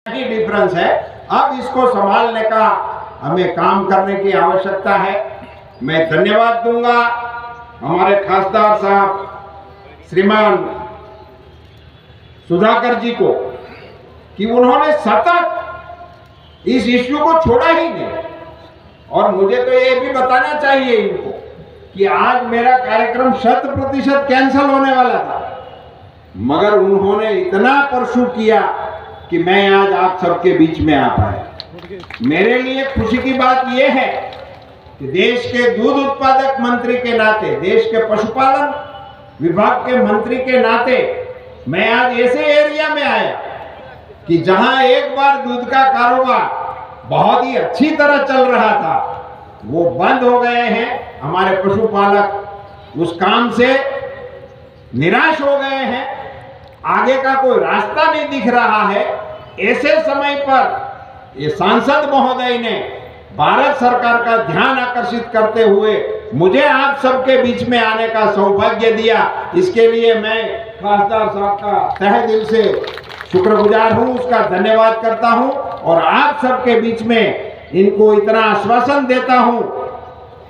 ही difference है। अब इसको संभालने का हमें काम करने की आवश्यकता है। मैं धन्यवाद दूंगा हमारे खासदार साहब श्रीमान सुधाकर जी को कि उन्होंने सतत इस इश्यू को छोड़ा ही नहीं। और मुझे तो ये भी बताना चाहिए इनको कि आज मेरा कार्यक्रम 100% कैंसिल होने वाला था, मगर उन्होंने इतना परसू किया कि मैं आज आप सबके बीच में आ पाया। मेरे लिए खुशी की बात यह है कि देश के दूध उत्पादक मंत्री के नाते, देश के पशुपालन विभाग के मंत्री के नाते मैं आज ऐसे एरिया में आया कि जहां एक बार दूध का कारोबार बहुत ही अच्छी तरह चल रहा था, वो बंद हो गए हैं। हमारे पशुपालक उस काम से निराश हो गए हैं, आगे का कोई रास्ता नहीं दिख रहा है। ऐसे समय पर ये सांसद महोदय ने भारत सरकार का ध्यान आकर्षित करते हुए मुझे आप सबके बीच में आने का सौभाग्य दिया। इसके लिए मैं खासदार साहब का तहे दिल से शुक्रगुजार हूं, उसका धन्यवाद करता हूं। और आप सबके बीच में इनको इतना आश्वासन देता हूं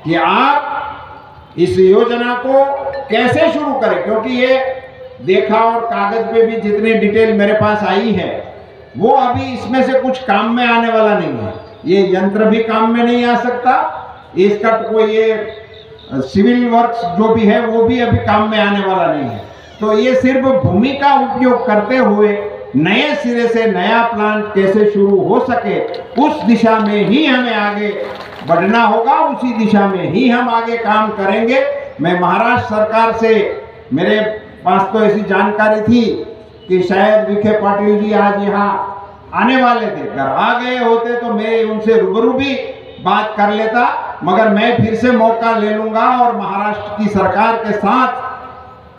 कि आप इस योजना को कैसे शुरू करें, क्योंकि ये देखा और कागज पे भी जितनी डिटेल मेरे पास आई है वो अभी इसमें से कुछ काम में आने वाला नहीं है। ये यंत्र भी काम में नहीं आ सकता, इसका कोई ये सिविल वर्क्स जो भी है वो भी अभी काम में आने वाला नहीं है। तो ये सिर्फ भूमि का उपयोग करते हुए नए सिरे से नया प्लांट कैसे शुरू हो सके उस दिशा में ही हमें आगे बढ़ना होगा, उसी दिशा में ही हम आगे काम करेंगे। मैं महाराष्ट्र सरकार से, मेरे पास तो ऐसी जानकारी थी कि शायद विखे पाटिल जी आज यहाँ आने वाले थे, अगर आ गए होते तो मैं उनसे रूबरू भी बात कर लेता, मगर मैं फिर से मौका ले लूंगा और महाराष्ट्र की सरकार के साथ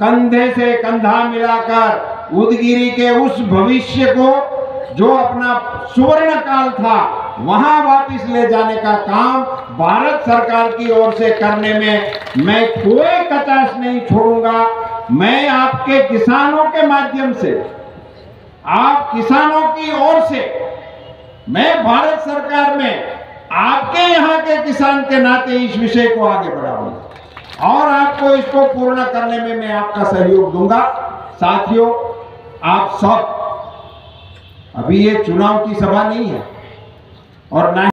कंधे से कंधा मिलाकर उदगिरी के उस भविष्य को जो अपना सुवर्ण काल था वहां वापस ले जाने का काम भारत सरकार की ओर से करने में मैं कोई कचाश नहीं छोड़ूंगा। मैं आपके किसानों के माध्यम से, आप किसानों की ओर से, मैं भारत सरकार में आपके यहाँ के किसान के नाते इस विषय को आगे बढ़ाऊंगा और आपको इसको पूर्ण करने में मैं आपका सहयोग दूंगा। साथियों, आप सब, अभी ये चुनाव की सभा नहीं है और ना